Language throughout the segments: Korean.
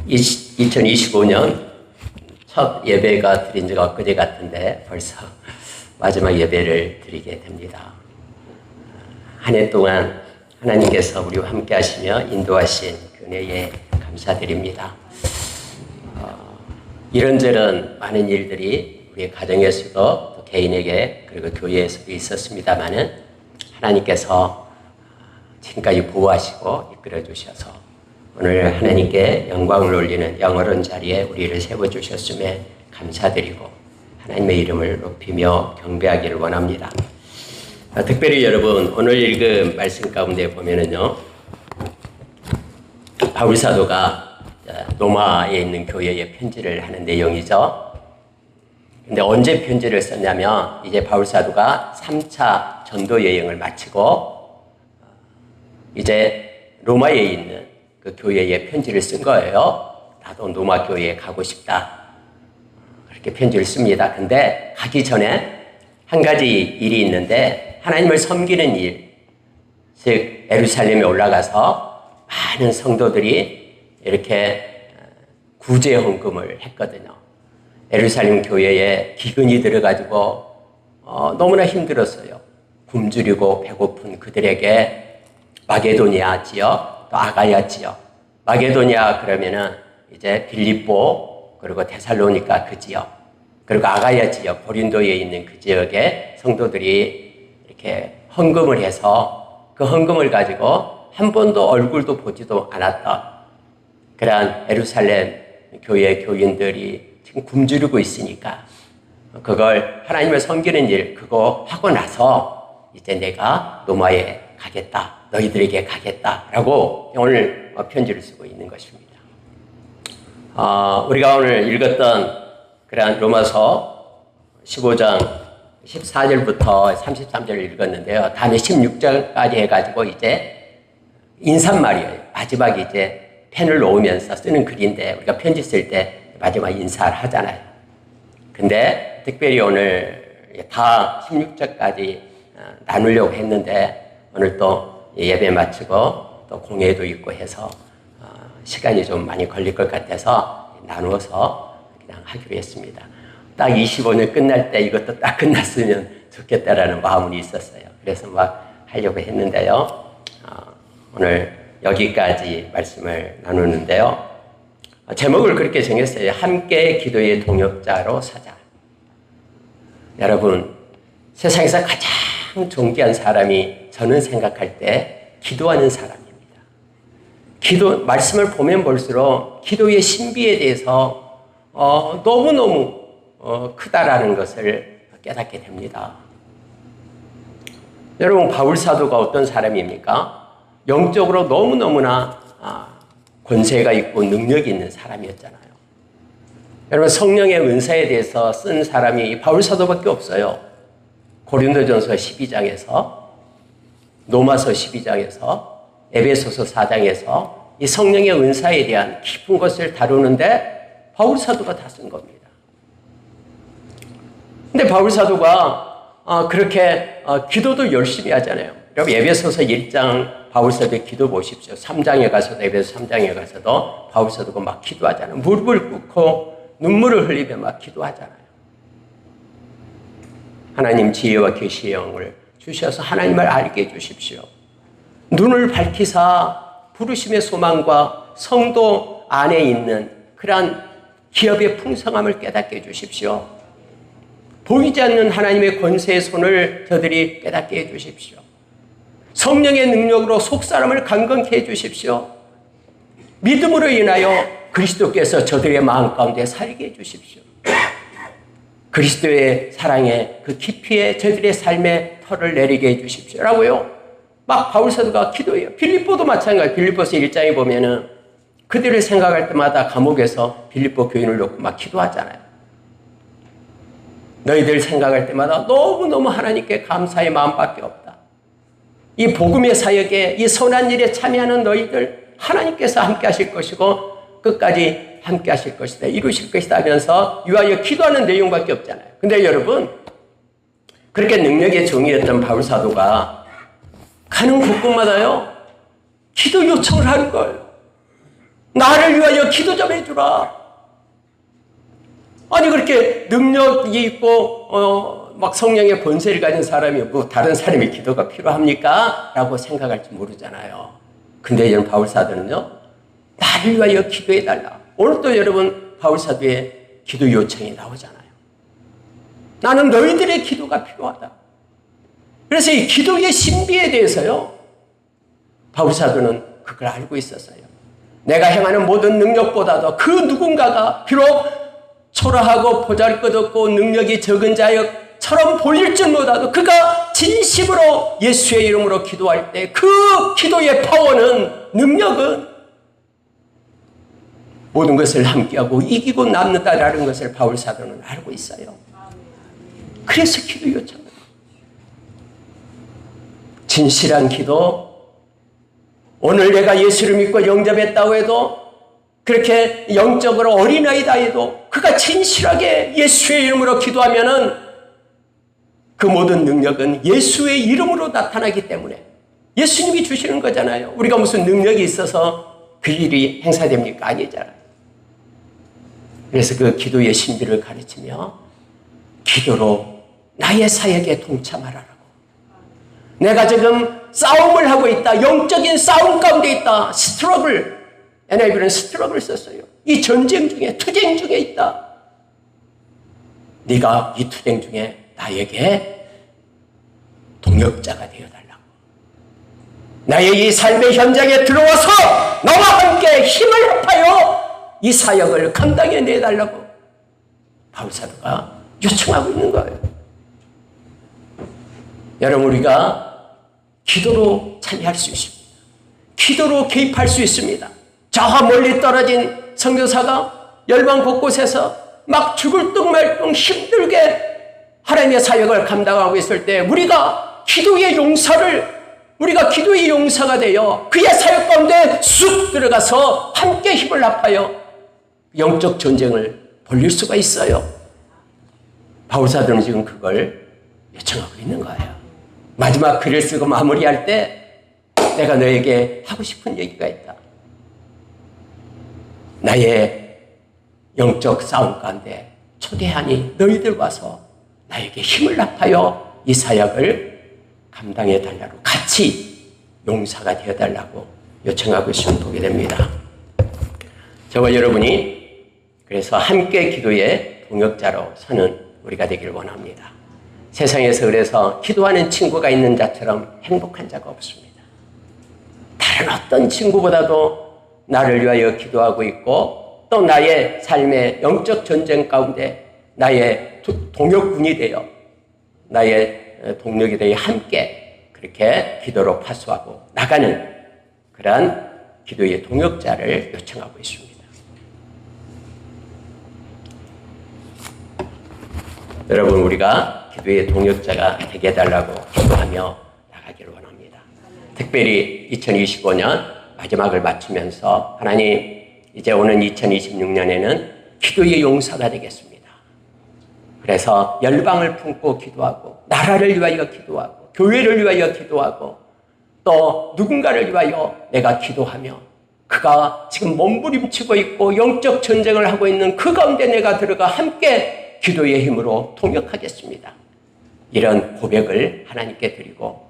2025년 첫 예배가 드린 지가 엊그제 같은데 벌써 마지막 예배를 드리게 됩니다. 한 해 동안 하나님께서 우리와 함께 하시며 인도하신 그 은혜에 감사드립니다. 이런저런 많은 일들이 우리의 가정에서도 또 개인에게 그리고 교회에서도 있었습니다마는 하나님께서 지금까지 보호하시고 이끌어 주셔서 오늘 하나님께 영광을 올리는 영어로운 자리에 우리를 세워주셨음에 감사드리고 하나님의 이름을 높이며 경배하기를 원합니다. 특별히 여러분 오늘 읽은 말씀 가운데 보면은요, 바울 사도가 로마에 있는 교회에 편지를 하는 내용이죠. 근데 언제 편지를 썼냐면 이제 바울 사도가 3차 전도 여행을 마치고 이제 로마에 있는 그 교회에 편지를 쓴 거예요. 나도 로마 교회에 가고 싶다. 그렇게 편지를 씁니다. 근데 가기 전에 한 가지 일이 있는데 하나님을 섬기는 일, 즉 예루살렘에 올라가서 많은 성도들이 이렇게 구제 헌금을 했거든요. 예루살렘 교회에 기근이 들어가지고 너무나 힘들었어요. 굶주리고 배고픈 그들에게 마게도니아 지역, 또 아가야 지역, 마게도니아 그러면은 이제 빌립보 그리고 데살로니가 그 지역, 그리고 아가야 지역, 고린도에 있는 그 지역에 성도들이 이렇게 헌금을 해서 그 헌금을 가지고 한 번도 얼굴도 보지도 않았던 그러한 예루살렘 교회 교인들이 지금 굶주리고 있으니까 그걸 하나님을 섬기는 일 그거 하고 나서 이제 내가 로마에 가겠다, 너희들에게 가겠다라고 오늘 편지를 쓰고 있는 것입니다. 우리가 오늘 읽었던 그러한 로마서 15장 14절부터 33절을 읽었는데요. 다음에 16절까지 해가지고 이제 인사말이에요. 마지막에 이제 펜을 놓으면서 쓰는 글인데 우리가 편지 쓸 때 마지막 인사를 하잖아요. 근데 특별히 오늘 다 16절까지 나누려고 했는데 오늘 또 예배 마치고 또 공예도 있고 해서 시간이 좀 많이 걸릴 것 같아서 나누어서 그냥 하기로 했습니다. 딱 25년 끝날 때 이것도 딱 끝났으면 좋겠다라는 마음은 있었어요. 그래서 막 하려고 했는데요. 오늘 여기까지 말씀을 나누는데요. 제목을 그렇게 정했어요. 함께 기도의 동역자로 사자. 여러분, 세상에서 가장 존귀한 사람이 저는 생각할 때 기도하는 사람입니다. 말씀을 보면 볼수록 기도의 신비에 대해서 너무너무 크다라는 것을 깨닫게 됩니다. 여러분, 바울 사도가 어떤 사람입니까? 영적으로 너무너무나 권세가 있고 능력이 있는 사람이었잖아요. 여러분, 성령의 은사에 대해서 쓴 사람이 바울 사도밖에 없어요. 고린도전서 12장에서, 로마서 12장에서, 에베소서 4장에서 이 성령의 은사에 대한 깊은 것을 다루는데 바울 사도가 다 쓴 겁니다. 근데 바울 사도가 그렇게 기도도 열심히 하잖아요. 여러분 에베소서 1장 바울 사도의 기도 보십시오. 3장에 가서도 에베소 3장에 가서도 바울 사도가 막 기도하잖아요. 무릎을 꿇고 눈물을 흘리며 막 기도하잖아요. 하나님 지혜와 계시의 영을 주셔서 하나님을 알게 해주십시오. 눈을 밝히사 부르심의 소망과 성도 안에 있는 그러한 기업의 풍성함을 깨닫게 해주십시오. 보이지 않는 하나님의 권세의 손을 저들이 깨닫게 해주십시오. 성령의 능력으로 속사람을 강건케 해주십시오. 믿음으로 인하여 그리스도께서 저들의 마음 가운데 살게 해주십시오. 그리스도의 사랑의 그 깊이에 저들의 삶의 털을 내리게 해주십시오. 라고요. 막 바울 사도가 기도해요. 빌립보도 마찬가지예요. 빌립보서 1장에 보면은 그들을 생각할 때마다 감옥에서 빌립보 교인을 놓고 막 기도하잖아요. 너희들 생각할 때마다 너무너무 하나님께 감사의 마음밖에 없다. 이 복음의 사역에 이 선한 일에 참여하는 너희들 하나님께서 함께 하실 것이고 끝까지 함께 하실 것이다. 이루실 것이다 하면서 위하여 기도하는 내용밖에 없잖아요. 근데 여러분 그렇게 능력의 종이었던 바울 사도가 가는 곳곳마다요 기도 요청을 하는 거예요. 나를 위하여 기도 좀 해주라. 아니 그렇게 능력이 있고 막 성령의 본세를 가진 사람이 뭐 다른 사람의 기도가 필요합니까? 라고 생각할지 모르잖아요. 근데 이런 바울사도는요, 나를 위하여 기도해달라. 오늘 또 여러분 바울사도의 기도 요청이 나오잖아요. 나는 너희들의 기도가 필요하다. 그래서 이 기도의 신비에 대해서요, 바울사도는 그걸 알고 있었어요. 내가 행하는 모든 능력보다도 그 누군가가 비록 초라하고 보잘것없고 능력이 적은 자처럼 보일 줄 몰라도 그가 진심으로 예수의 이름으로 기도할 때 그 기도의 파워는, 능력은 모든 것을 함께하고 이기고 남는다라는 것을 바울사도는 알고 있어요. 그래서 기도 요청을. 진실한 기도, 오늘 내가 예수를 믿고 영접했다고 해도, 그렇게 영적으로 어린아이다 해도 그가 진실하게 예수의 이름으로 기도하면은 그 모든 능력은 예수의 이름으로 나타나기 때문에 예수님이 주시는 거잖아요. 우리가 무슨 능력이 있어서 그 일이 행사됩니까? 아니잖아요. 그래서 그 기도의 신비를 가르치며 기도로 나의 사역에 동참하라고. 내가 지금 싸움을 하고 있다. 영적인 싸움 가운데 있다. 스트러글. NIV는 스트러글 썼어요. 이 전쟁 중에, 투쟁 중에 있다. 네가 이 투쟁 중에 나에게 동역자가 되어달라고. 나의 이 삶의 현장에 들어와서 나와 함께 힘을 합하여 이 사역을 감당해 내달라고 바울사도가 요청하고 있는 거예요. 여러분, 우리가 기도로 참여할 수 있습니다. 기도로 개입할 수 있습니다. 저 멀리 떨어진 선교사가 열방 곳곳에서 막 죽을 듯 말 듯 힘들게 하나님의 사역을 감당하고 있을 때 우리가 기도의 용사가 되어 그의 사역 가운데 쑥 들어가서 함께 힘을 합하여 영적 전쟁을 벌릴 수가 있어요. 바울사도는 지금 그걸 요청하고 있는 거예요. 마지막 글을 쓰고 마무리할 때 내가 너에게 하고 싶은 얘기가 있다. 나의 영적 싸움 가운데 초대하니 너희들 와서 나에게 힘을 합하여 이 사역을 감당해 달라고, 같이 용사가 되어 달라고 요청하고 있음을 보게 됩니다. 저와 여러분이 그래서 함께 기도의 동역자로 서는 우리가 되기를 원합니다. 세상에서 그래서 기도하는 친구가 있는 자처럼 행복한 자가 없습니다. 다른 어떤 친구보다도 나를 위하여 기도하고 있고 또 나의 삶의 영적 전쟁 가운데 나의 동역군이 되어, 나의 동력이 되어 함께 그렇게 기도로 파수하고 나가는 그러한 기도의 동역자를 요청하고 있습니다. 여러분, 우리가 기도의 동역자가 되게 해달라고 기도하며 나가기를 원합니다. 특별히 2025년 마지막을 맞추면서 하나님, 이제 오는 2026년에는 기도의 용사가 되겠습니다. 그래서 열방을 품고 기도하고 나라를 위하여 기도하고 교회를 위하여 기도하고 또 누군가를 위하여 내가 기도하며 그가 지금 몸부림치고 있고 영적 전쟁을 하고 있는 그 가운데 내가 들어가 함께 기도의 힘으로 동역하겠습니다. 이런 고백을 하나님께 드리고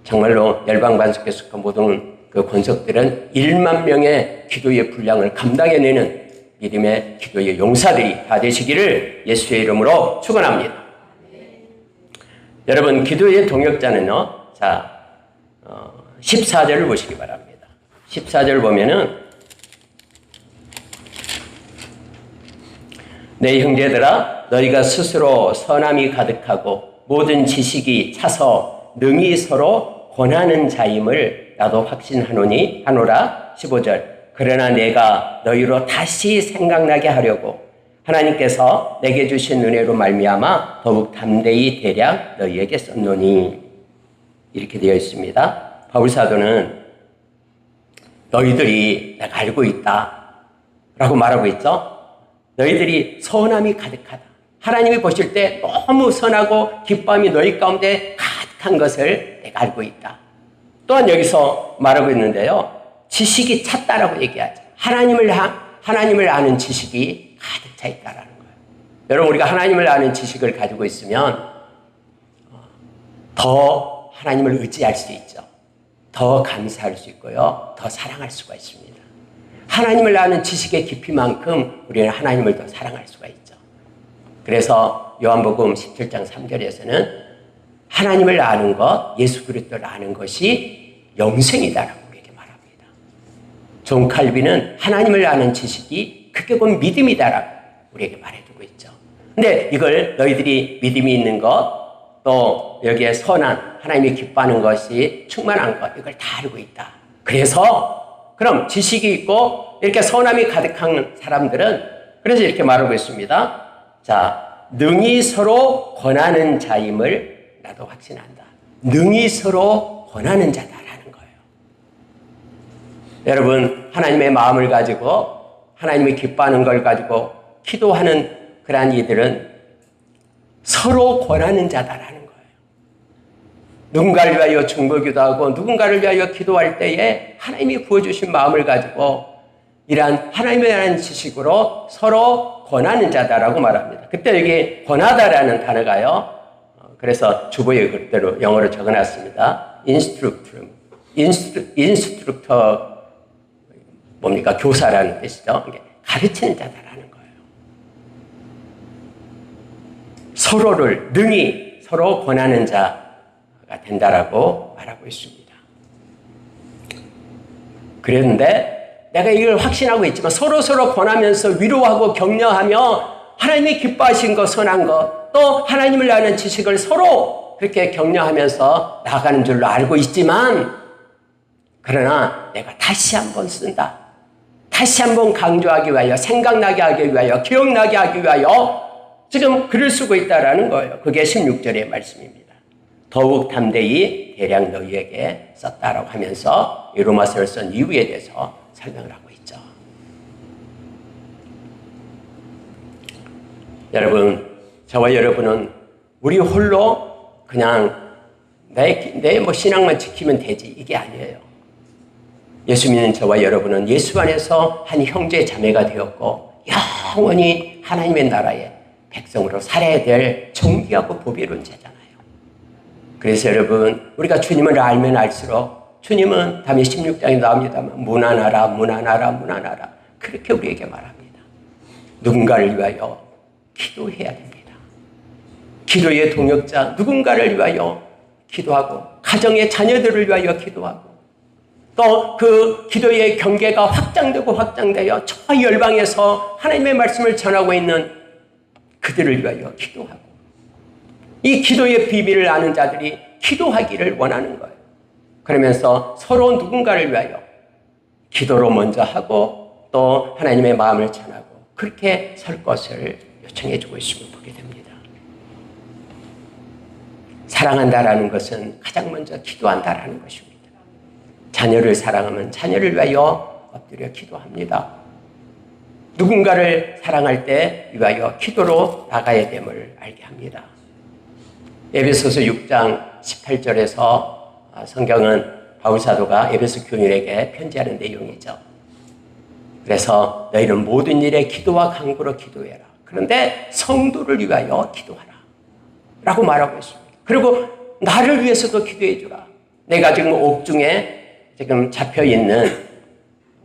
정말로 열방반석에 속한 모든 그 권석들은 1만 명의 기도의 분량을 감당해내는 믿음의 기도의 용사들이 다 되시기를 예수의 이름으로 축원합니다. 여러분, 기도의 동역자는요, 14절을 보시기 바랍니다. 14절 보면은 내 형제들아, 너희가 스스로 선함이 가득하고 모든 지식이 차서 능히 서로 권하는 자임을 나도 확신하노라. 15절. 그러나 내가 너희로 다시 생각나게 하려고 하나님께서 내게 주신 은혜로 말미암아 더욱 담대히 대략 너희에게 썼노니. 이렇게 되어 있습니다. 바울사도는 너희들이 내가 알고 있다 라고 말하고 있죠. 너희들이 선함이 가득하다. 하나님이 보실 때 너무 선하고 기쁨이 너희 가운데 가득한 것을 내가 알고 있다. 또한 여기서 말하고 있는데요. 지식이 찼다라고 얘기하죠. 하나님을 아는 지식이 가득 차 있다라는 거예요. 여러분, 우리가 하나님을 아는 지식을 가지고 있으면 더 하나님을 의지할 수 있죠. 더 감사할 수 있고요. 더 사랑할 수가 있습니다. 하나님을 아는 지식의 깊이만큼 우리는 하나님을 더 사랑할 수가 있죠. 그래서 요한복음 17장 3절에서는 하나님을 아는 것, 예수 그리스도를 아는 것이 영생이다라고 우리에게 말합니다. 존 칼빈은 하나님을 아는 지식이 그게 곧 믿음이다라고 우리에게 말해주고 있죠. 근데 이걸 너희들이 믿음이 있는 것, 또 여기에 선한, 하나님이 기뻐하는 것이 충만한 것, 이걸 다 알고 있다. 그래서 그럼 지식이 있고 이렇게 선함이 가득한 사람들은 그래서 이렇게 말하고 있습니다. 자, 능히 서로 권하는 자임을 나도 확신한다. 능히 서로 권하는 자다라는 거예요. 여러분, 하나님의 마음을 가지고 하나님이 기뻐하는 걸 가지고 기도하는 그러한 이들은 서로 권하는 자다라는 거예요. 누군가를 위하여 중보기도 하고 누군가를 위하여 기도할 때에 하나님이 부어주신 마음을 가지고 이러한 하나님에 대한 지식으로 서로 권하는 자다라고 말합니다. 그때 여기 권하다라는 단어가요. 그래서 주보에 그대로 영어로 적어놨습니다. 인스트럭터 뭡니까? 교사라는 뜻이죠. 가르치는 자다라는 거예요. 서로를 능히 서로 권하는 자가 된다라고 말하고 있습니다. 그런데 내가 이걸 확신하고 있지만 서로 권하면서 위로하고 격려하며 하나님이 기뻐하신 것, 선한 것, 또 하나님을 아는 지식을 서로 그렇게 격려하면서 나아가는 줄로 알고 있지만 그러나 내가 다시 한번 쓴다. 다시 한번 강조하기 위하여, 생각나게 하기 위하여, 기억나게 하기 위하여 지금 글을 쓰고 있다라는 거예요. 그게 16절의 말씀입니다. 더욱 담대히 대략 너희에게 썼다라고 하면서 이 로마서를 쓴 이유에 대해서 설명을 하고 있죠. 여러분, 저와 여러분은 우리 홀로 그냥 내 신앙만 지키면 되지, 이게 아니에요. 예수 믿는 저와 여러분은 예수 안에서 한 형제 자매가 되었고 영원히 하나님의 나라의 백성으로 살아야 될 존귀하고 보배로운 자잖아요. 그래서 여러분, 우리가 주님을 알면 알수록 주님은 다음에 16장에 나옵니다만 무난하라 그렇게 우리에게 말합니다. 누군가를 위하여 기도해야 됩니다. 기도의 동역자, 누군가를 위하여 기도하고 가정의 자녀들을 위하여 기도하고 또 그 기도의 경계가 확장되어 저 열방에서 하나님의 말씀을 전하고 있는 그들을 위하여 기도하고 이 기도의 비밀을 아는 자들이 기도하기를 원하는 거예요. 그러면서 서로 누군가를 위하여 기도로 먼저 하고 또 하나님의 마음을 전하고 그렇게 설 것을 요청해 주고 있음을 보게 됩니다. 사랑한다라는 것은 가장 먼저 기도한다라는 것입니다. 자녀를 사랑하면 자녀를 위하여 엎드려 기도합니다. 누군가를 사랑할 때 위하여 기도로 나가야 됨을 알게 합니다. 에베소서 6장 18절에서 성경은 바울 사도가 에베소 교인에게 편지하는 내용이죠. 그래서 너희는 모든 일에 기도와 간구로 기도해라. 그런데 성도를 위하여 기도하라 라고 말하고 있습니다. 그리고 나를 위해서도 기도해 주라. 내가 지금 옥중에 지금 잡혀있는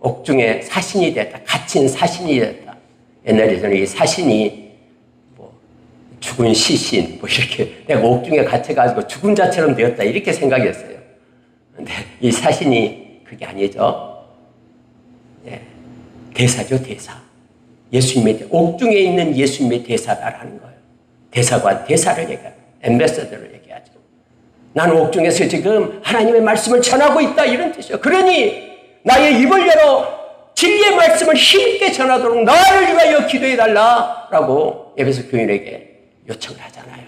옥중에 사신이 됐다. 갇힌 사신이 됐다. 옛날에 저는 이 사신이 죽은 시신 이렇게 내가 옥중에 갇혀가지고 죽은 자처럼 되었다 이렇게 생각했어요. 근데 이 사신이 그게 아니죠. 네. 대사죠, 대사. 예수님의 옥중에 있는 예수님의 대사다라는 거예요. 대사관, 대사를 얘기하죠. 엠베서더를 얘기하죠. 나는 옥중에서 지금 하나님의 말씀을 전하고 있다 이런 뜻이에요. 그러니 나의 입을 열어 진리의 말씀을 힘있게 전하도록 나를 위하여 기도해달라라고 에베소 교인에게 요청을 하잖아요.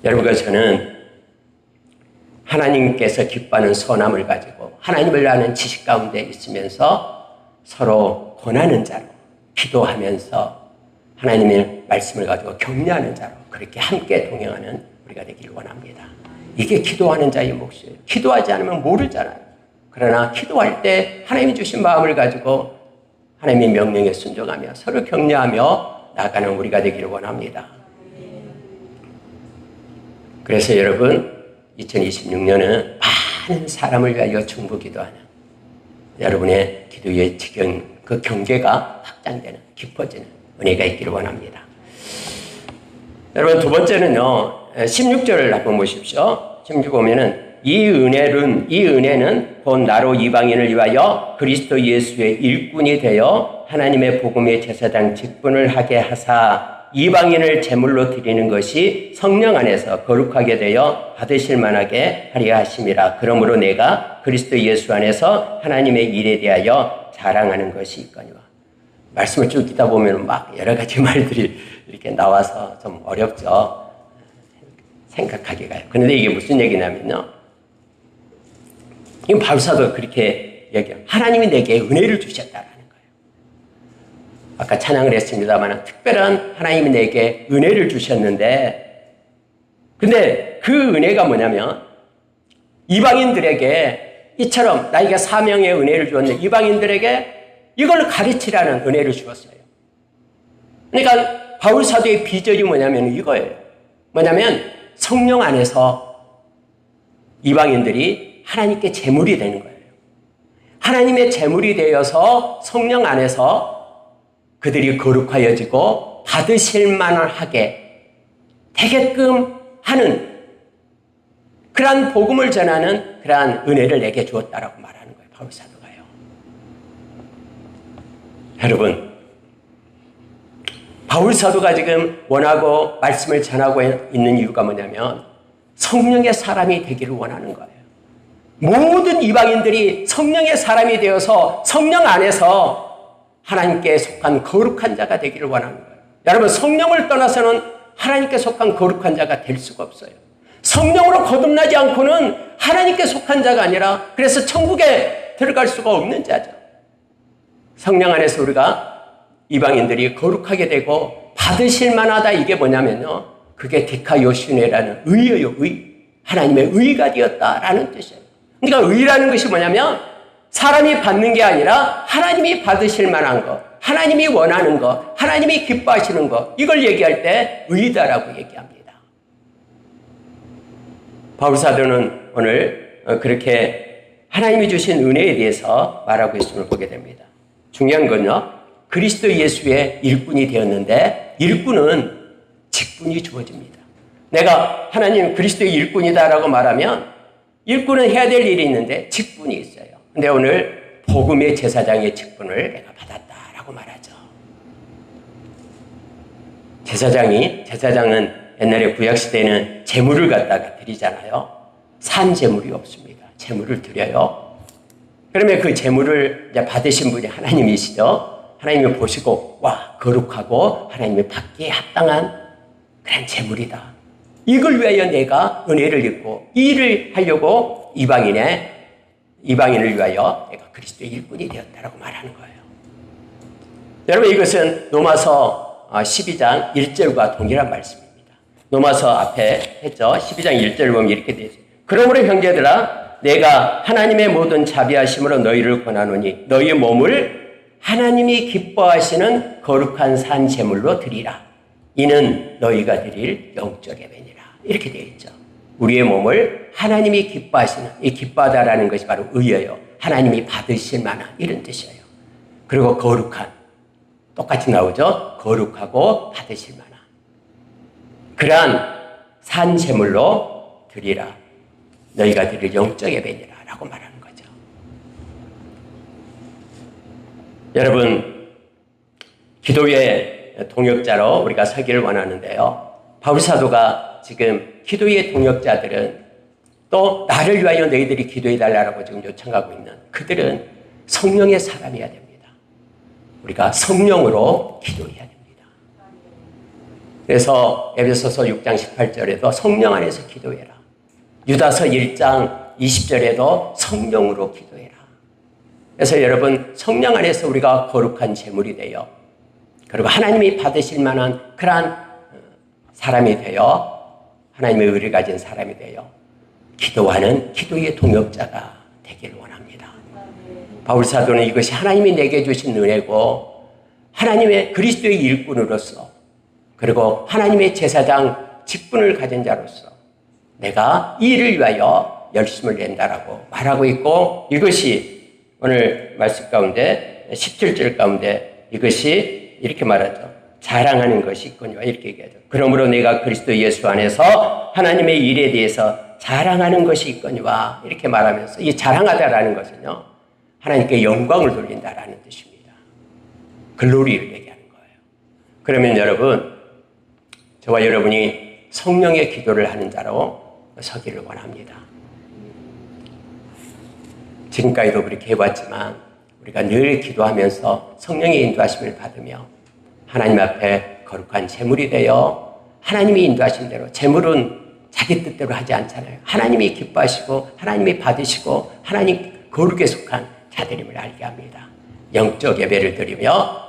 여러분과 저는 하나님께서 기뻐하는 선함을 가지고 하나님을 아는 지식 가운데 있으면서 서로 권하는 자로 기도하면서 하나님의 말씀을 가지고 격려하는 자로 그렇게 함께 동행하는 우리가 되기를 원합니다. 이게 기도하는 자의 몫이에요. 기도하지 않으면 모르잖아요. 그러나 기도할 때 하나님이 주신 마음을 가지고 하나님의 명령에 순종하며 서로 격려하며 나아가는 우리가 되기를 원합니다. 그래서 여러분 2026년은 많은 사람을 위하여 중보 기도하는 여러분의 기도의 지경, 그 경계가 확장되는, 깊어지는 은혜가 있기를 원합니다. 여러분 두 번째는요, 16절을 한번 보십시오. 16 보면은 이 은혜는 곧 나로 이방인을 위하여 그리스도 예수의 일꾼이 되어 하나님의 복음의 제사장 직분을 하게 하사 이방인을 제물로 드리는 것이 성령 안에서 거룩하게 되어 받으실 만하게 하려 하심이라. 그러므로 내가 그리스도 예수 안에서 하나님의 일에 대하여 자랑하는 것이 있거니와. 말씀을 쭉 듣다 보면 막 여러 가지 말들이 이렇게 나와서 좀 어렵죠. 생각하기가요. 그런데 이게 무슨 얘기냐면요. 이 바울사도 그렇게 얘기해요. 하나님이 내게 은혜를 주셨다라는 거예요. 아까 찬양을 했습니다만 특별한 하나님이 내게 은혜를 주셨는데, 근데 그 은혜가 뭐냐면 이방인들에게 이처럼 나에게 사명의 은혜를 주었는데 이방인들에게 이걸 가르치라는 은혜를 주었어요. 그러니까 바울 사도의 비전이 뭐냐면 이거예요. 뭐냐면 성령 안에서 이방인들이 하나님께 제물이 되는 거예요. 하나님의 제물이 되어서 성령 안에서 그들이 거룩하여지고 받으실 만하게 되게끔 하는 그러한 복음을 전하는 그러한 은혜를 내게 주었다라고 말하는 거예요. 바울 사도가요. 여러분, 바울 사도가 지금 원하고 말씀을 전하고 있는 이유가 뭐냐면 성령의 사람이 되기를 원하는 거예요. 모든 이방인들이 성령의 사람이 되어서 성령 안에서 하나님께 속한 거룩한 자가 되기를 원하는 거예요. 여러분, 성령을 떠나서는 하나님께 속한 거룩한 자가 될 수가 없어요. 성령으로 거듭나지 않고는 하나님께 속한 자가 아니라 그래서 천국에 들어갈 수가 없는 자죠. 성령 안에서 우리가 이방인들이 거룩하게 되고 받으실 만하다. 이게 뭐냐면요, 그게 디카요시네라는 의예요. 의. 하나님의 의가 되었다라는 뜻이에요. 그러니까 의라는 것이 뭐냐면 사람이 받는 게 아니라 하나님이 받으실 만한 것, 하나님이 원하는 것, 하나님이 기뻐하시는 것, 이걸 얘기할 때 의다라고 얘기합니다. 바울 사도는 오늘 그렇게 하나님이 주신 은혜에 대해서 말하고 있음을 보게 됩니다. 중요한 건요, 그리스도 예수의 일꾼이 되었는데 일꾼은 직분이 주어집니다. 내가 하나님 그리스도의 일꾼이다라고 말하면 일꾼은 해야 될 일이 있는데 직분이 있어요. 근데 오늘 복음의 제사장의 직분을 내가 받았다라고 말하죠. 제사장은 옛날에 구약시대에는 제물을 갖다가 드리잖아요. 산 제물이 없습니다. 제물을 드려요. 그러면 그 제물을 이제 받으신 분이 하나님이시죠. 하나님이 보시고 와, 거룩하고 하나님이 받기에 합당한 그런 제물이다. 이걸 위하여 내가 은혜를 입고 이 일을 하려고 이방인을 위하여 내가 그리스도의 일꾼이 되었다라고 말하는 거예요. 여러분, 이것은 로마서 12장 1절과 동일한 말씀입니다. 로마서 앞에 했죠. 12장 1절을 보면 이렇게 되어 있어요. 그러므로 형제들아, 내가 하나님의 모든 자비하심으로 너희를 권하노니 너희 몸을 하나님이 기뻐하시는 거룩한 산 제물로 드리라. 이는 너희가 드릴 영적 예배니라. 이렇게 되어 있죠. 우리의 몸을 하나님이 기뻐하시는, 이 기뻐하다라는 것이 바로 의예요. 하나님이 받으실 만한 이런 뜻이에요. 그리고 거룩한, 똑같이 나오죠. 거룩하고 받으실 만한 그러한 산 제물로 드리라. 너희가 드릴 영적 예배니라 라고 말하는 거죠. 여러분, 기도의 동역자로 우리가 서기를 원하는데요, 바울 사도가 지금 기도의 동역자들은 또 나를 위하여 너희들이 기도해달라고 지금 요청하고 있는 그들은 성령의 사람이어야 됩니다. 우리가 성령으로 기도해야 됩니다. 그래서 에베소서 6장 18절에도 성령 안에서 기도해라. 유다서 1장 20절에도 성령으로 기도해라. 그래서 여러분, 성령 안에서 우리가 거룩한 제물이 되어 그리고 하나님이 받으실 만한 그러한 사람이 되어 하나님의 의를 가진 사람이 되어 기도하는 기도의 동역자가 되기를 원합니다. 바울 사도는 이것이 하나님이 내게 주신 은혜고 하나님의 그리스도의 일꾼으로서 그리고 하나님의 제사장 직분을 가진 자로서 내가 이 일을 위하여 열심을 낸다라고 말하고 있고, 이것이 오늘 말씀 가운데 17절 가운데 이것이 이렇게 말하죠. 자랑하는 것이 있거니와 이렇게 얘기하죠. 그러므로 내가 그리스도 예수 안에서 하나님의 일에 대해서 자랑하는 것이 있거니와 이렇게 말하면서, 이 자랑하다라는 것은요, 하나님께 영광을 돌린다라는 뜻입니다. 글로리를 얘기하는 거예요. 그러면 여러분, 저와 여러분이 성령의 기도를 하는 자로 서기를 원합니다. 지금까지도 그렇게 해왔지만 우리가 늘 기도하면서 성령의 인도하심을 받으며 하나님 앞에 거룩한 제물이 되어 하나님이 인도하신 대로, 제물은 자기 뜻대로 하지 않잖아요. 하나님이 기뻐하시고 하나님이 받으시고 하나님 거룩에 속한 자들임을 알게 합니다. 영적 예배를 드리며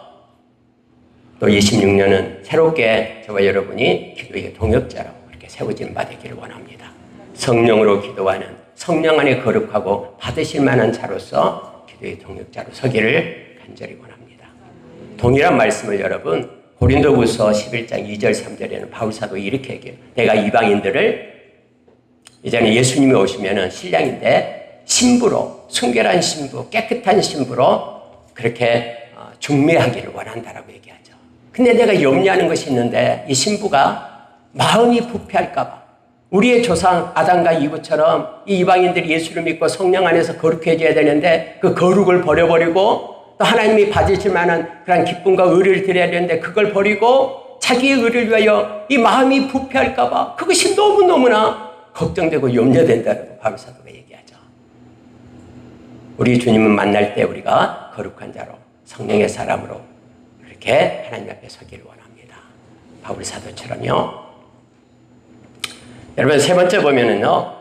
또 26년은 새롭게 저와 여러분이 기도의 동역자라고 그렇게 세워진 바 되기를 원합니다. 성령으로 기도하는, 성령 안에 거룩하고 받으실 만한 자로서 기도의 동역자로 서기를 간절히 원합니다. 동일한 말씀을 여러분 고린도후서 11장 2절 3절에는 바울사도 이렇게 얘기해요. 내가 이방인들을 이제는 예수님이 오시면은 신랑인데 신부로, 순결한 신부, 깨끗한 신부로 그렇게 중매하기를 원한다라고 얘기하죠. 근데 내가 염려하는 것이 있는데, 이 신부가 마음이 부패할까 봐, 우리의 조상 아담과 이브처럼 이 이방인들이 예수를 믿고 성령 안에서 거룩해져야 되는데 그 거룩을 버려버리고 또 하나님이 받으실 만한 그런 기쁨과 의를 드려야 되는데 그걸 버리고 자기의 의를 위하여 이 마음이 부패할까 봐 그것이 너무너무나 걱정되고 염려된다고 바울 사도가 얘기하죠. 우리 주님은 만날 때 우리가 거룩한 자로, 성령의 사람으로 그렇게 하나님 앞에 서기를 원합니다. 바울 사도처럼요. 여러분, 세 번째 보면은요,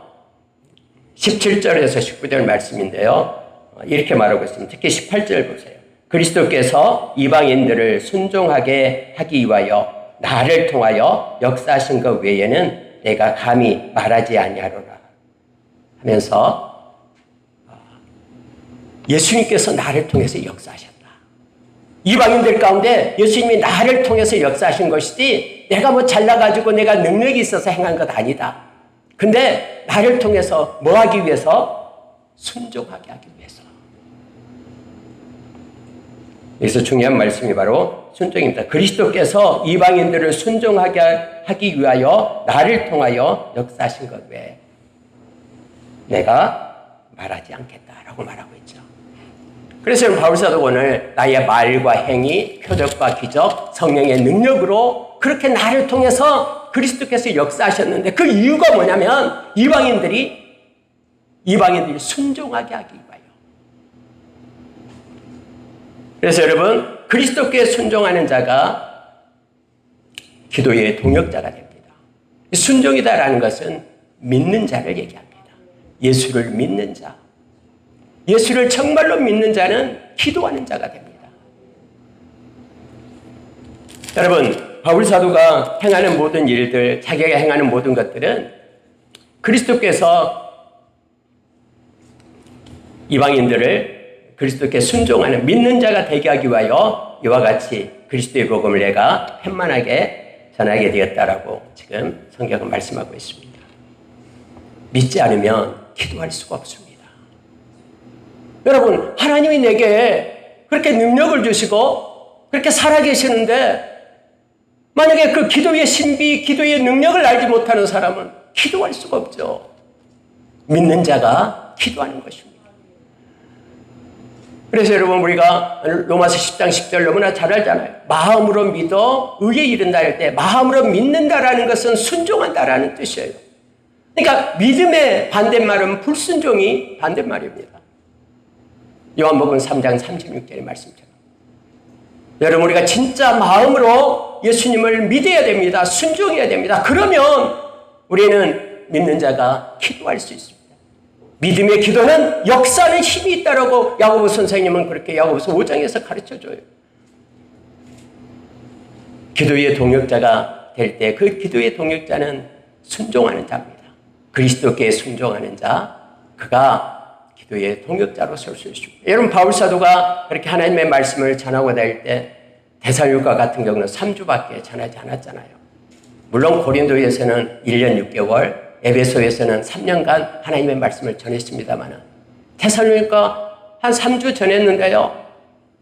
17절에서 19절 말씀인데요, 이렇게 말하고 있습니다. 특히 18절 보세요. 그리스도께서 이방인들을 순종하게 하기 위하여 나를 통하여 역사하신 것 외에는 내가 감히 말하지 아니하노라 하면서 예수님께서 나를 통해서 역사하셨다. 이방인들 가운데 예수님이 나를 통해서 역사하신 것이지 내가 뭐 잘나가지고 내가 능력이 있어서 행한 것 아니다. 근데 나를 통해서 뭐 하기 위해서? 순종하게 하기 위해서. 여기서 중요한 말씀이 바로 순종입니다. 그리스도께서 이방인들을 순종하게 하기 위하여 나를 통하여 역사하신 것 외에 내가 말하지 않겠다라고 말하고 있죠. 그래서 바울사도 오늘 나의 말과 행위, 표적과 기적, 성령의 능력으로 그렇게 나를 통해서 그리스도께서 역사하셨는데, 그 이유가 뭐냐면 이방인들이 순종하게 하기 위하여. 그래서 여러분, 그리스도께 순종하는 자가 기도의 동역자가 됩니다. 순종이다라는 것은 믿는 자를 얘기합니다. 예수를 믿는 자. 예수를 정말로 믿는 자는 기도하는 자가 됩니다. 여러분, 바울 사도가 행하는 모든 일들, 자기가 행하는 모든 것들은 그리스도께서 이방인들을 그리스도께 순종하는 믿는 자가 되게 하기 위하여 이와 같이 그리스도의 복음을 내가 편만하게 전하게 되었다라고 지금 성경은 말씀하고 있습니다. 믿지 않으면 기도할 수가 없습니다. 여러분, 하나님이 내게 그렇게 능력을 주시고 그렇게 살아계시는데 만약에 그 기도의 신비, 기도의 능력을 알지 못하는 사람은 기도할 수가 없죠. 믿는 자가 기도하는 것입니다. 그래서 여러분, 우리가 로마서 10장 10절 너무나 잘 알잖아요. 마음으로 믿어 의에 이른다 할 때 마음으로 믿는다라는 것은 순종한다라는 뜻이에요. 그러니까 믿음의 반대말은 불순종이 반대말입니다. 요한복음 3장 36절의 말씀처럼. 여러분, 우리가 진짜 마음으로 예수님을 믿어야 됩니다. 순종해야 됩니다. 그러면 우리는 믿는 자가 기도할 수 있습니다. 믿음의 기도는 역사하는 힘이 있다라고 야고보 선생님은 그렇게 야고보서 5장에서 가르쳐줘요. 기도의 동역자가 될 때 그 기도의 동역자는 순종하는 자입니다. 그리스도께 순종하는 자, 그가 기도의 동역자로 설 수 있습니다. 여러분, 바울 사도가 그렇게 하나님의 말씀을 전하고 다닐 때 데살로니가 같은 경우는 3주밖에 전하지 않았잖아요. 물론 고린도에서는 1년 6개월, 에베소에서는 3년간 하나님의 말씀을 전했습니다만 데살로니가 한 3주 전했는데요.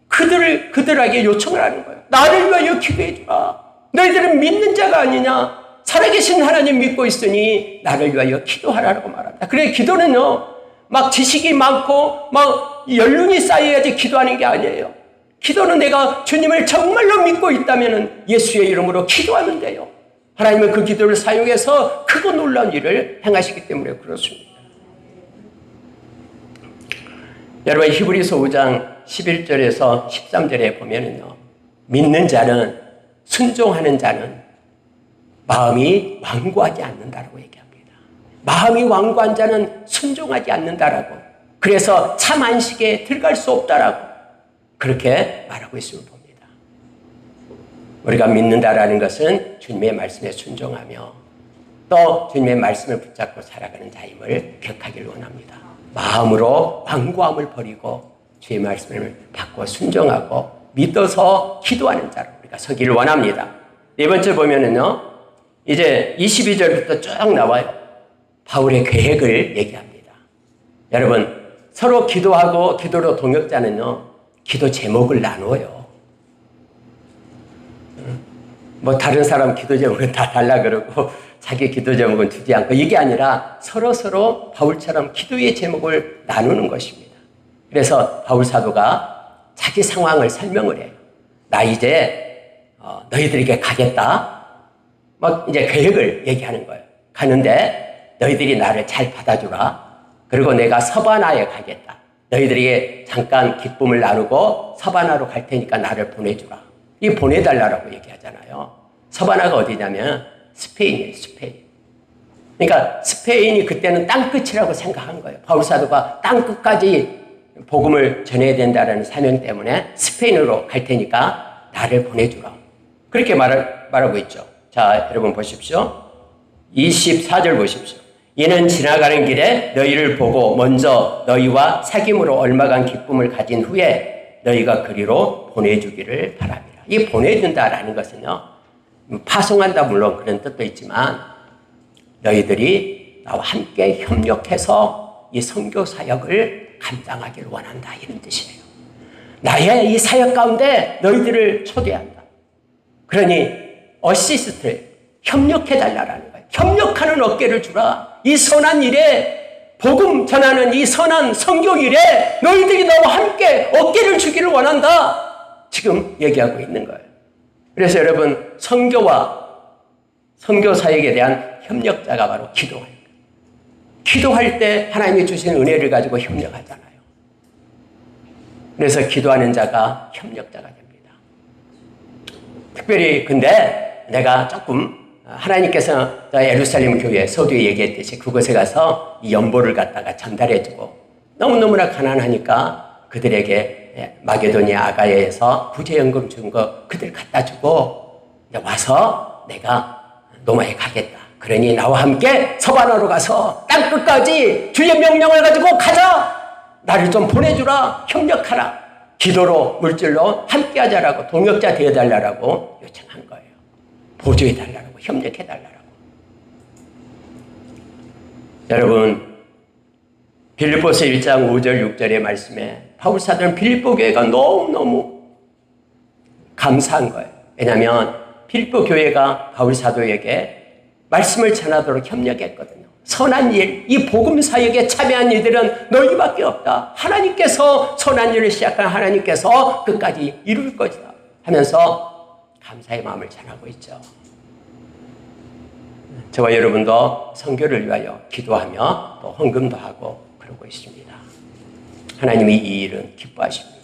그들에게 요청을 하는 거예요. 나를 위하여 기도해 주라. 너희들은 믿는 자가 아니냐? 살아계신 하나님 믿고 있으니 나를 위하여 기도하라고 말합니다. 그래, 기도는요, 막 지식이 많고 막 연륜이 쌓여야지 기도하는 게 아니에요. 기도는 내가 주님을 정말로 믿고 있다면 예수의 이름으로 기도하면 돼요. 하나님은 그 기도를 사용해서 크고 놀라운 일을 행하시기 때문에 그렇습니다. 여러분, 히브리서 5장 11절에서 13절에 보면은요, 믿는 자는, 순종하는 자는 마음이 완고하지 않는다라고 얘기합니다. 마음이 완고한 자는 순종하지 않는다라고. 그래서 참 안식에 들어갈 수 없다라고 그렇게 말하고 있음을 봅니다. 우리가 믿는다라는 것은 주님의 말씀에 순종하며 또 주님의 말씀을 붙잡고 살아가는 자임을 기억하기를 원합니다. 마음으로 완고함을 버리고 주의 말씀을 받고 순종하고 믿어서 기도하는 자로 우리가 서기를 원합니다. 네 번째 보면은요, 이제 22절부터 쭉 나와요. 바울의 계획을 얘기합니다. 여러분, 서로 기도하고 기도로 동역자는요, 기도 제목을 나누어요. 뭐 다른 사람 기도 제목은 다 달라 그러고 자기 기도 제목은 주지 않고, 이게 아니라 서로 바울처럼 기도의 제목을 나누는 것입니다. 그래서 바울 사도가 자기 상황을 설명을 해요. 나 이제 너희들에게 가겠다. 막 이제 계획을 얘기하는 거예요. 가는데 너희들이 나를 잘 받아주라. 그리고 내가 서바나에 가겠다. 너희들에게 잠깐 기쁨을 나누고 서바나로 갈 테니까 나를 보내주라. 이 보내달라고 얘기하잖아요. 서바나가 어디냐면 스페인이에요, 스페인. 그러니까 스페인이 그때는 땅끝이라고 생각한 거예요. 바울 사도가 땅끝까지 복음을 전해야 된다는 사명 때문에 스페인으로 갈 테니까 나를 보내주라. 그렇게 말하고 있죠. 자, 여러분 보십시오. 24절 보십시오. 이는 지나가는 길에 너희를 보고 먼저 너희와 사귐으로 얼마간 기쁨을 가진 후에 너희가 그리로 보내주기를 바랍니다. 이 보내준다라는 것은요, 파송한다 물론 그런 뜻도 있지만 너희들이 나와 함께 협력해서 이 선교 사역을 감당하기를 원한다, 이런 뜻이에요. 나의 이 사역 가운데 너희들을 초대한다. 그러니 어시스트, 협력해달라는 거예요. 협력하는 어깨를 주라. 이 선한 일에, 복음 전하는 이 선한 선교 일에 너희들이 나와 함께 어깨를 주기를 원한다, 지금 얘기하고 있는 거예요. 그래서 여러분, 선교와 선교 사역에 대한 협력자가 바로 기도예요. 기도할 때 하나님이 주신 은혜를 가지고 협력하잖아요. 그래서 기도하는 자가 협력자가 됩니다. 특별히 근데 내가 조금, 하나님께서 예루살렘 교회 서두에 얘기했듯이 그곳에 가서 이 연보를 갖다가 전달해주고 너무너무나 가난하니까 그들에게 마게도니아 아가야에서 구제연금 준 거 그들 갖다 주고 와서 내가 로마에 가겠다. 그러니 나와 함께 서바나로 가서 땅끝까지 주의 명령을 가지고 가자. 나를 좀 보내주라. 협력하라. 기도로 물질로 함께하자라고, 동역자 되어달라고 요청한 거예요. 보조해달라고, 협력해달라고. 여러분, 빌립보서 1장 5절 6절의 말씀에 바울 사도는 빌립보 교회가 너무너무 감사한 거예요. 왜냐하면 빌립보 교회가 바울 사도에게 말씀을 전하도록 협력했거든요. 선한 일, 이 복음 사역에 참여한 이들은 너희밖에 없다. 하나님께서 선한 일을 시작한 하나님께서 끝까지 이룰 것이다 하면서 감사의 마음을 전하고 있죠. 저와 여러분도 선교를 위하여 기도하며 또 헌금도 하고 그러고 있습니다. 하나님이 이 일은 기뻐하십니다.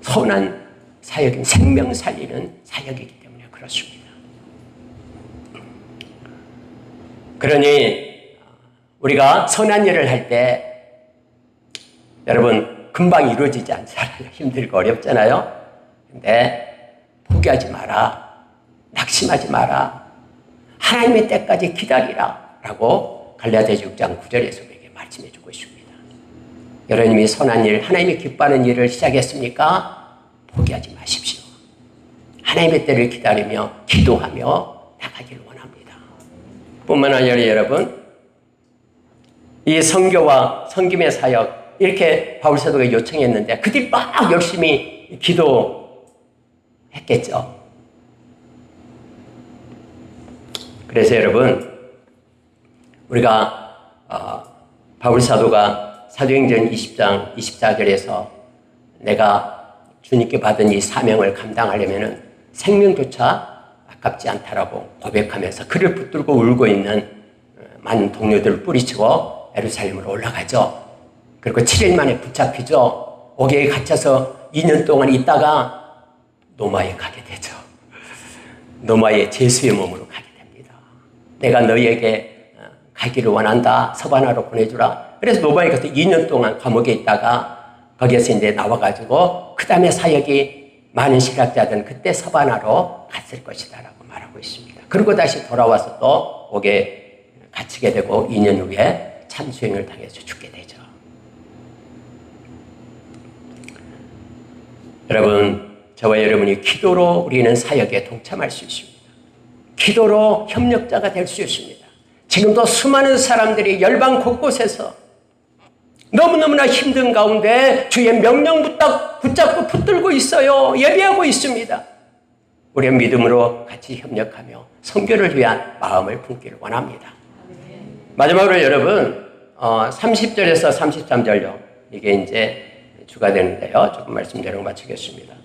선한 사역인, 생명 살리는 사역이기 때문에 그렇습니다. 그러니 우리가 선한 일을 할 때 여러분 금방 이루어지지 않잖아요. 힘들고 어렵잖아요. 근데 포기하지 마라. 낙심하지 마라. 하나님의 때까지 기다리라 라고 갈라디아서 6장 9절에서 우리에게 말씀해 주고 있습니다. 여러분이 선한 일, 하나님이 기뻐하는 일을 시작했습니까? 포기하지 마십시오. 하나님의 때를 기다리며 기도하며 나가기를 원합니다. 뿐만 아니라 여러분, 이 선교와 섬김의 사역 이렇게 바울 사도가 요청했는데 그들이 막 열심히 기도했겠죠. 그래서 여러분, 우리가 바울 사도가 사도행전 20장 24절에서 내가 주님께 받은 이 사명을 감당하려면 생명조차 아깝지 않다라고 고백하면서 그를 붙들고 울고 있는 많은 동료들을 뿌리치고 예루살렘으로 올라가죠. 그리고 7일 만에 붙잡히죠. 옥에 갇혀서 2년 동안 있다가 노마에 가게 되죠. 노마에 제수의 몸으로 가게 됩니다. 내가 너희에게 가기를 원한다. 서바나로 보내주라. 그래서 노마에 가서 2년 동안 감옥에 있다가 거기에서 이제 나와가지고 그 다음에 사역이 많은 신학자들은 그때 서바나로 갔을 것이다 라고 말하고 있습니다. 그리고 다시 돌아와서 또 옥에 갇히게 되고 2년 후에 참수행을 당해서 죽게 되죠. 여러분, 저와 여러분이 기도로 우리는 사역에 동참할 수 있습니다. 기도로 협력자가 될 수 있습니다. 지금도 수많은 사람들이 열방 곳곳에서 너무너무나 힘든 가운데 주의 명령 붙잡고 붙들고 있어요. 예배하고 있습니다. 우리의 믿음으로 같이 협력하며 선교를 위한 마음을 품기를 원합니다. 마지막으로 여러분, 30절에서 33절요. 이게 이제 주가 되는데요. 조금 말씀드리고 마치겠습니다.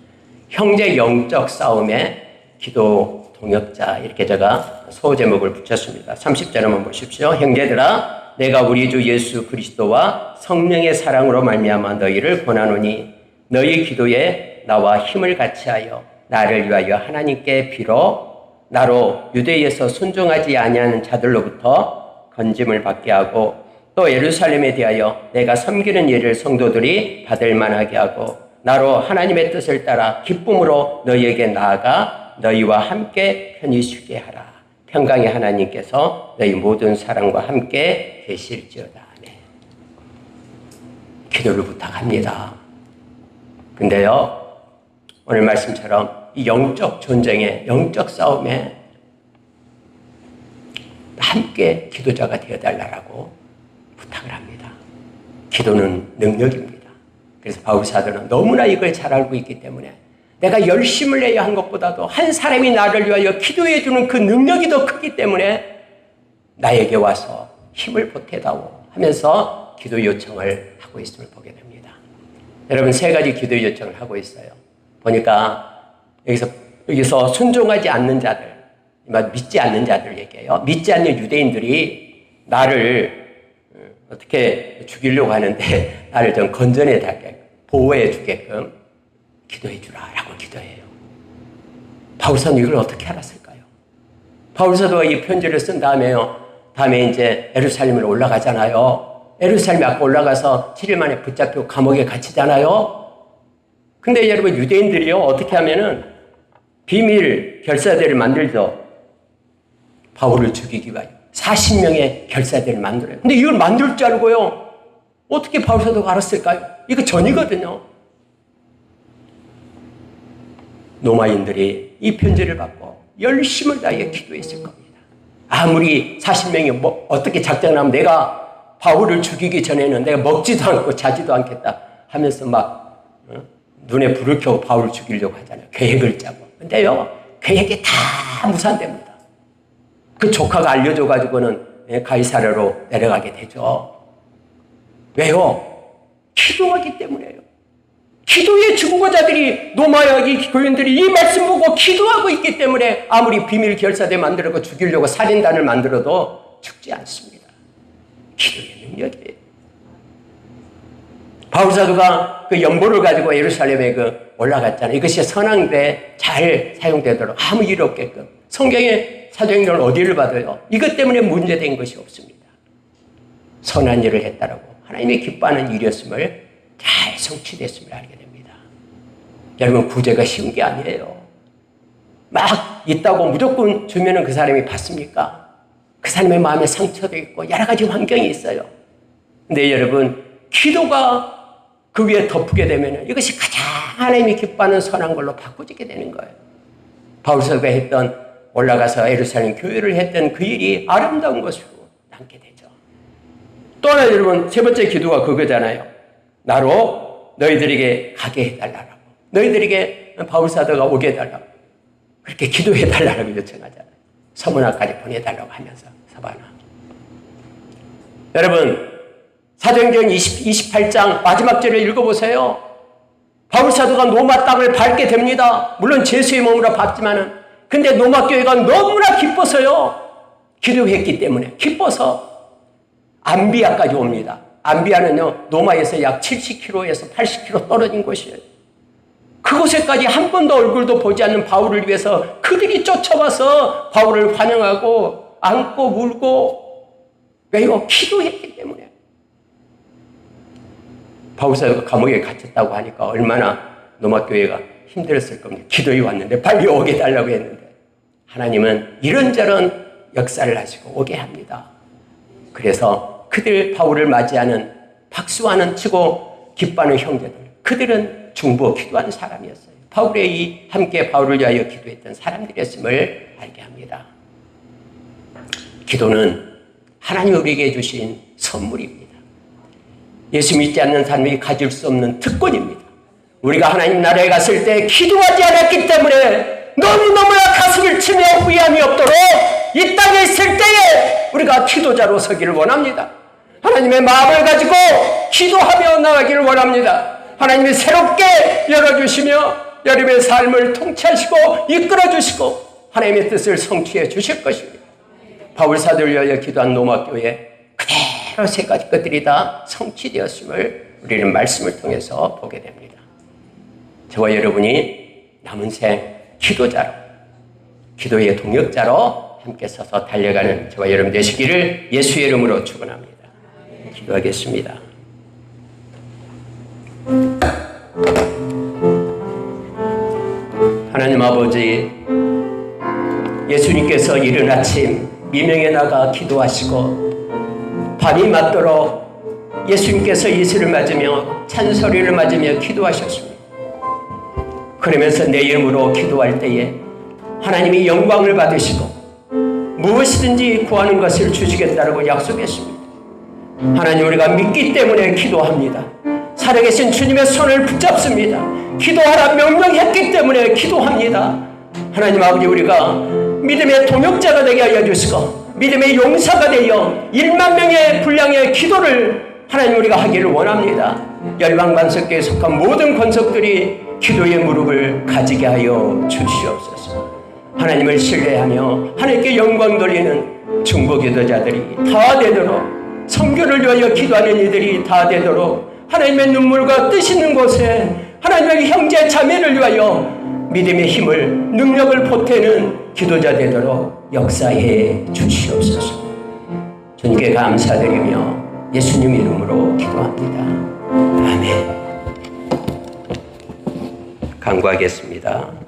형제 영적 싸움의 기도 동역자, 이렇게 제가 소제목을 붙였습니다. 30절 한번 보십시오. 형제들아, 내가 우리 주 예수 그리스도와 성령의 사랑으로 말미암아 너희를 권하노니 너희 기도에 나와 힘을 같이하여 나를 위하여 하나님께 빌어 나로 유대에서 순종하지 아니하는 자들로부터 건짐을 받게 하고 또 예루살렘에 대하여 내가 섬기는 일을 성도들이 받을 만하게 하고 나로 하나님의 뜻을 따라 기쁨으로 너희에게 나아가 너희와 함께 편히 쉬게 하라. 평강의 하나님께서 너희 모든 사랑과 함께 계실지어다. 아멘. 기도를 부탁합니다. 근데요, 오늘 말씀처럼 이 영적 전쟁에, 영적 싸움에 함께 기도자가 되어달라고 부탁을 합니다. 기도는 능력입니다. 그래서 바울 사도는 너무나 이걸 잘 알고 있기 때문에 내가 열심을 내야 한 것보다도 한 사람이 나를 위하여 기도해 주는 그 능력이 더 크기 때문에 나에게 와서 힘을 보태다오 하면서 기도 요청을 하고 있음을 보게 됩니다. 여러분, 세 가지 기도 요청을 하고 있어요. 보니까 여기서 순종하지 않는 자들, 믿지 않는 자들 얘기해요. 믿지 않는 유대인들이 나를 어떻게 죽이려고 하는데 나를 좀 건전해 달게, 보호해 주게끔 기도해 주라라고 기도해요. 바울사도는 이걸 어떻게 알았을까요? 바울사도가 이 편지를 쓴 다음에 이제 예루살렘으로 올라가잖아요. 예루살렘에 아까 올라가서 7일 만에 붙잡히고 감옥에 갇히잖아요. 근데 여러분, 유대인들이요, 어떻게 하면은 비밀 결사대를 만들죠. 바울을 죽이기 위하여 40명의 결사대를 만들어요. 근데 이걸 만들 줄 알고요, 어떻게 바울사도가 알았을까요? 이거 전이거든요. 로마인들이 이 편지를 받고 열심을 다해 기도했을 겁니다. 아무리 40명이 어떻게 작정을 하면 내가 바울을 죽이기 전에는 내가 먹지도 않고 자지도 않겠다 하면서 막 눈에 불을 켜고 바울을 죽이려고 하잖아요. 계획을 짜고. 근데요, 계획이 다 무산됩니다. 그 조카가 알려줘가지고는 가이사랴로 내려가게 되죠. 왜요? 기도하기 때문에요. 기도의 증거자들이, 로마의 이 교인들이 이 말씀 보고 기도하고 있기 때문에 아무리 비밀 결사대 만들고 죽이려고 살인단을 만들어도 죽지 않습니다. 기도의 능력이에요. 바울사도가 그 연보를 가지고 예루살렘에 올라갔잖아요. 이것이 선왕대 잘 사용되도록 아무 일 없게끔. 성경의 사도행전을 어디를 받아요? 이것 때문에 문제된 것이 없습니다. 선한 일을 했다라고 하나님이 기뻐하는 일이었음을 잘 성취됐음을 알게 됩니다. 여러분, 구제가 쉬운 게 아니에요. 막 있다고 무조건 주면은 그 사람이 받습니까? 그 그 사람의 마음에 상처도 있고 여러 가지 환경이 있어요. 근데 여러분, 기도가 그 위에 덮게 되면 이것이 가장 하나님이 기뻐하는 선한 걸로 바꾸지게 되는 거예요. 바울 사도가 했던, 올라가서 예루살렘 교회를 했던 그 일이 아름다운 것으로 남게 되죠. 또 하나 여러분, 세 번째 기도가 그거잖아요. 나로 너희들에게 가게 해달라고. 너희들에게 바울 사도가 오게 해달라고. 그렇게 기도해달라고 요청하잖아요. 서문화까지 보내달라고 하면서 사바나. 여러분, 사도행전 28장 마지막 절을 읽어보세요. 바울 사도가 로마 땅을 밟게 됩니다. 물론 제수의 몸으로 밟지만은, 근데 로마 교회가 너무나 기뻐서요. 기도했기 때문에 기뻐서 안비아까지 옵니다. 안비아는요, 로마에서 약 70km에서 80km 떨어진 곳이에요. 그곳에까지 한 번도 얼굴도 보지 않는 바울을 위해서 그들이 쫓아와서 바울을 환영하고 안고 울고, 왜요? 기도했기 때문에. 바울 사도가 감옥에 갇혔다고 하니까 얼마나 로마 교회가 힘들었을 겁니다. 기도에 왔는데 빨리 오게 달라고 했는데, 하나님은 이런저런 역사를 하시고 오게 합니다. 그래서 그들 바울을 맞이하는, 박수하는 치고 기뻐하는 형제들, 그들은 중보 기도하는 사람이었어요. 바울의 이 함께 바울을 위하여 기도했던 사람들이었음을 알게 합니다. 기도는 하나님이 우리에게 주신 선물입니다. 예수 믿지 않는 사람이 가질 수 없는 특권입니다. 우리가 하나님 나라에 갔을 때 기도하지 않았기 때문에 너무너무나 가슴을 치며 후회함이 없도록 이 땅에 있을 때에 우리가 기도자로 서기를 원합니다. 하나님의 마음을 가지고 기도하며 나가기를 원합니다. 하나님이 새롭게 열어주시며 여러분의 삶을 통치하시고 이끌어주시고 하나님의 뜻을 성취해 주실 것입니다. 바울 사도를 위하여 기도한 로마 교회, 그대로 세 가지 것들이 다 성취되었음을 우리는 말씀을 통해서 보게 됩니다. 저와 여러분이 남은 생 기도자로, 기도의 동역자로 함께 서서 달려가는 저와 여러분 되시기를 예수의 이름으로 축원합니다. 기도하겠습니다. 하나님 아버지, 예수님께서 이른 아침 미명에 나가 기도하시고 밤이 맞도록 예수님께서 이슬을 맞으며 찬소리를 맞으며 기도하셨습니다. 그러면서 내 이름으로 기도할 때에 하나님이 영광을 받으시고 무엇이든지 구하는 것을 주시겠다고 약속했습니다. 하나님, 우리가 믿기 때문에 기도합니다. 살아계신 주님의 손을 붙잡습니다. 기도하라 명령했기 때문에 기도합니다. 하나님 아버지, 우리가 믿음의 동역자가 되게 하여 주시고 믿음의 용사가 되어 1만 명의 분량의 기도를 하나님 우리가 하기를 원합니다. 열방반석교에 속한 모든 권속들이 기도의 무릎을 가지게 하여 주시옵소서. 하나님을 신뢰하며 하나님께 영광 돌리는 중보기도자들이 다 되도록, 선교를 위하여 기도하는 이들이 다 되도록 하나님의 눈물과 뜻 있는 곳에 하나님의 형제 자매를 위하여 믿음의 힘을, 능력을 보태는 기도자 되도록 역사해 주시옵소서. 주님께 감사드리며 예수님 이름으로 기도합니다. 아멘. 간구하겠습니다.